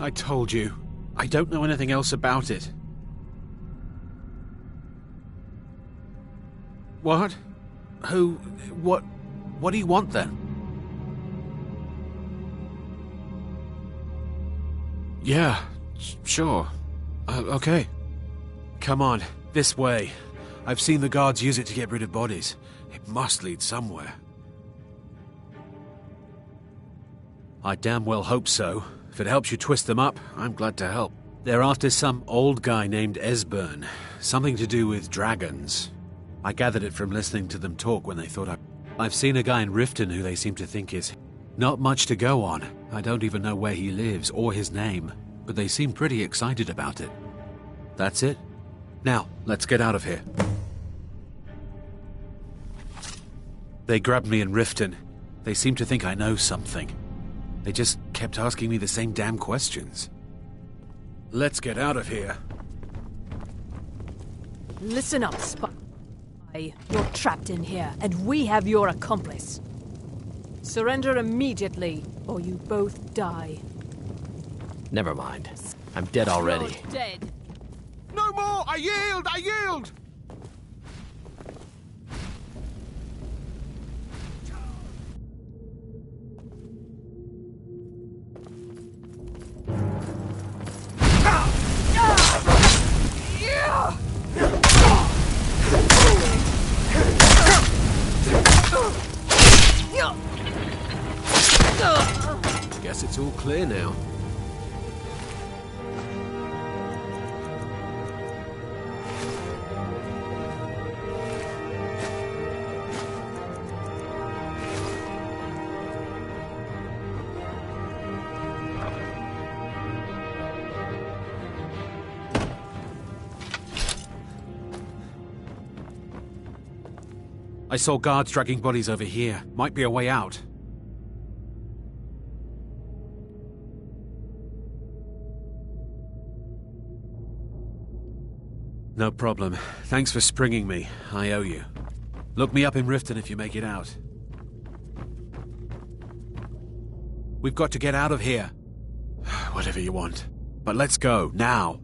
I told you. I don't know anything else about it. What? Who? What? What do you want then? Yeah, sure. Okay. Come on, this way. I've seen the guards use it to get rid of bodies. It must lead somewhere. I damn well hope so. If it helps you twist them up, I'm glad to help. They're after some old guy named Esbern. Something to do with dragons. I gathered it from listening to them talk when they thought I've seen a guy in Riften who they seem to think is not much to go on. I don't even know where he lives or his name, but they seem pretty excited about it. That's it. Now, let's get out of here. They grabbed me in Riften. They seem to think I know something. They just kept asking me the same damn questions. Let's get out of here. Listen up, spy. You're trapped in here, and we have your accomplice. Surrender immediately, or you both die. Never mind. I'm dead already. You're dead. No more! I yield! I yield! Guess it's all clear now. I saw guards dragging bodies over here. Might be a way out. No problem. Thanks for springing me. I owe you. Look me up in Riften if you make it out. We've got to get out of here. Whatever you want. But let's go, now.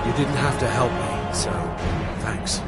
You didn't have to help me, so thanks.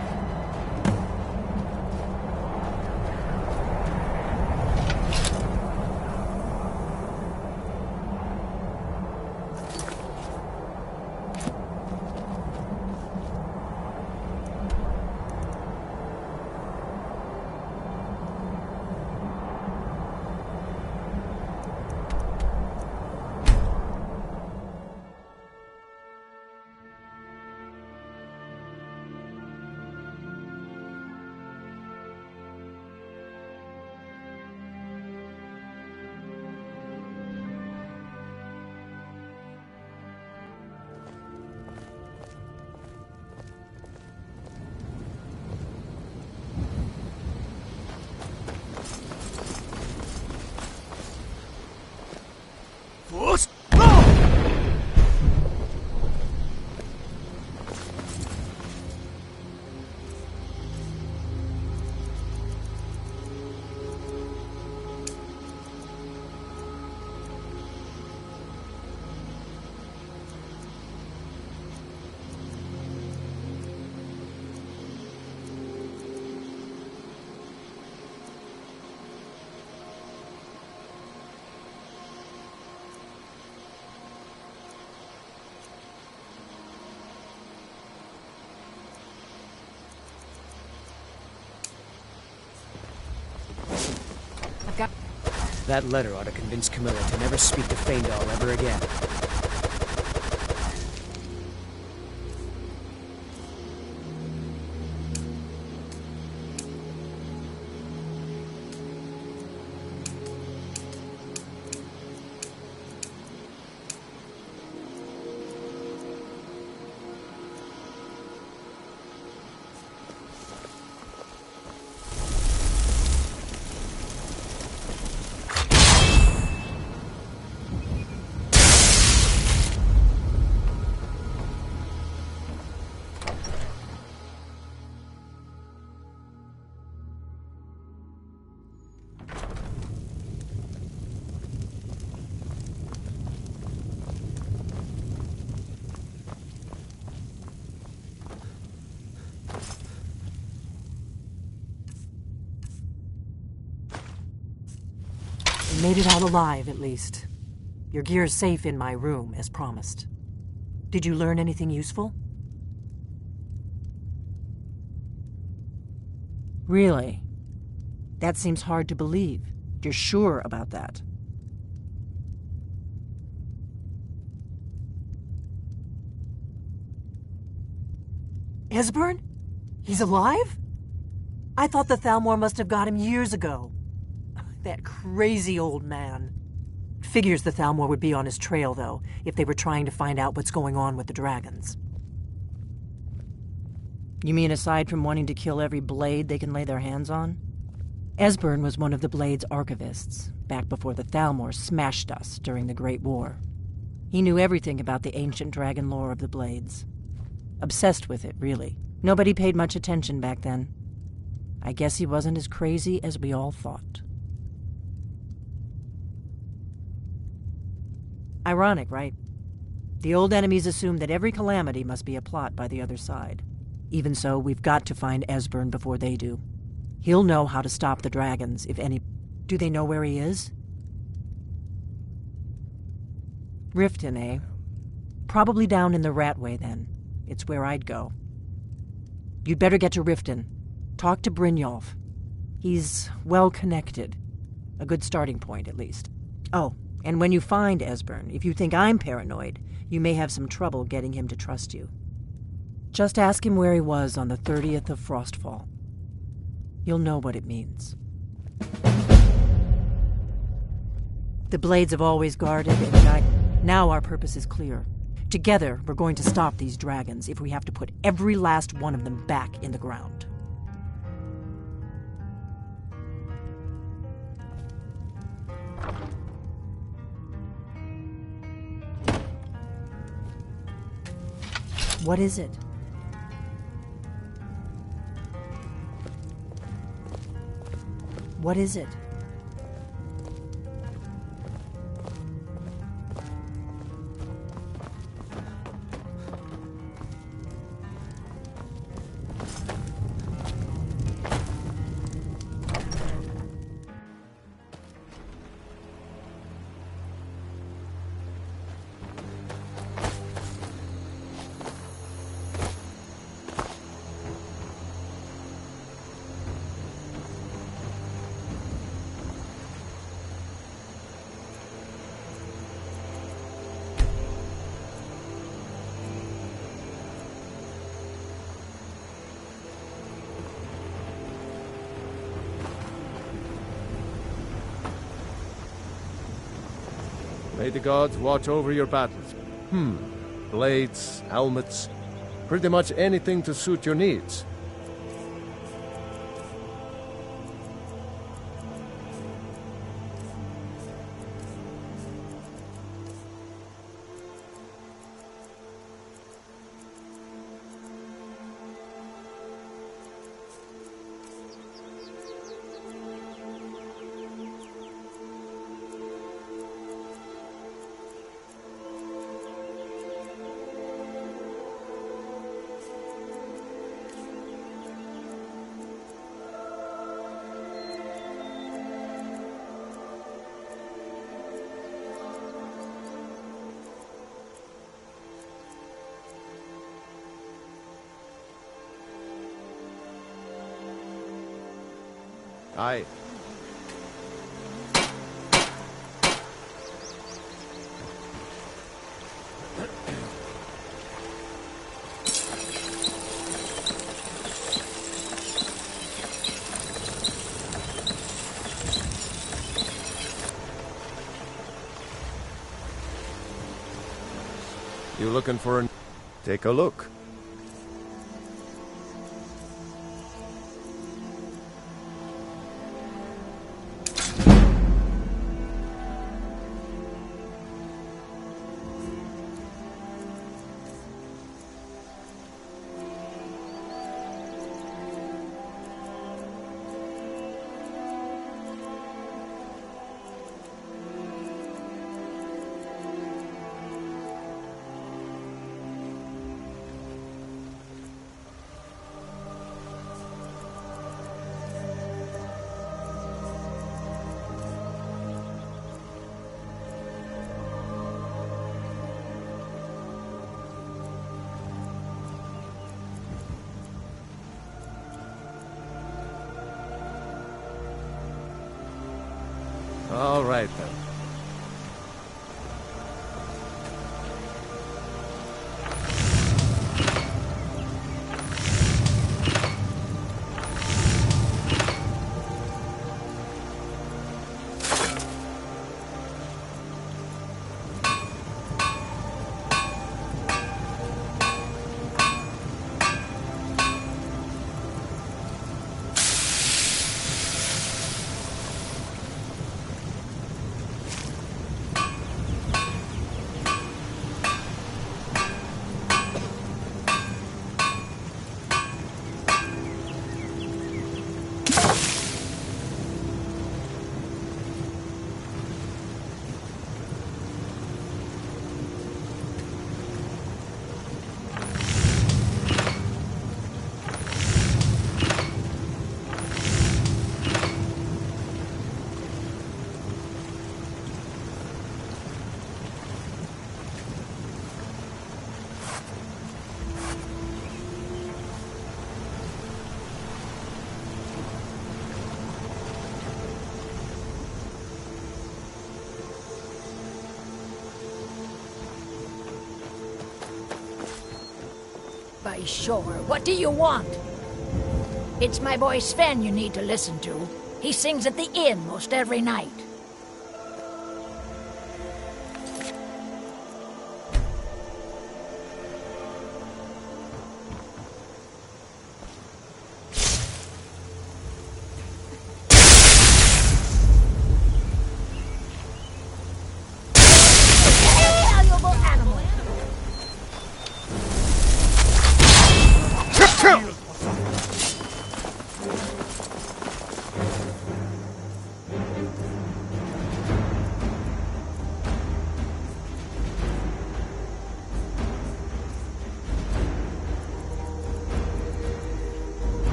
That letter ought to convince Camilla to never speak to Feindal ever again. You made it out alive, at least. Your gear's safe in my room, as promised. Did you learn anything useful? Really? That seems hard to believe. You're sure about that? Esbern? He's alive? I thought the Thalmor must have got him years ago. That crazy old man. Figures the Thalmor would be on his trail, though, if they were trying to find out what's going on with the dragons. You mean aside from wanting to kill every blade they can lay their hands on? Esbern was one of the Blade's archivists, back before the Thalmor smashed us during the Great War. He knew everything about the ancient dragon lore of the Blades. Obsessed with it, really. Nobody paid much attention back then. I guess he wasn't as crazy as we all thought. Ironic, right? The old enemies assume that every calamity must be a plot by the other side. Even so, we've got to find Esbern before they do. He'll know how to stop the dragons, if any... Do they know where he is? Riften, eh? Probably down in the Ratway, then. It's where I'd go. You'd better get to Riften. Talk to Brynjolf. He's well-connected. A good starting point, at least. Oh, and when you find Esbern, if you think I'm paranoid, you may have some trouble getting him to trust you. Just ask him where he was on the 30th of Frostfall. You'll know what it means. The Blades have always guarded and guided. Now our purpose is clear. Together, we're going to stop these dragons if we have to put every last one of them back in the ground. What is it? What is it? May the gods watch over your battles. Blades, helmets, pretty much anything to suit your needs. Aye. You looking for an... Take a look. All right, then. By sure, what do you want? It's my boy Sven you need to listen to. He sings at the inn most every night.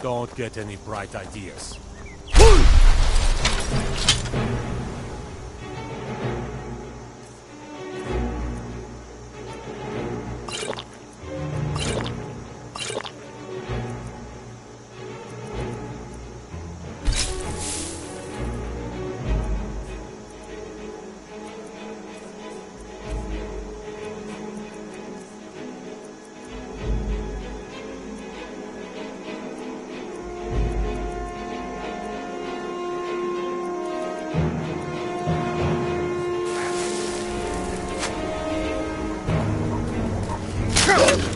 Don't get any bright ideas. Go!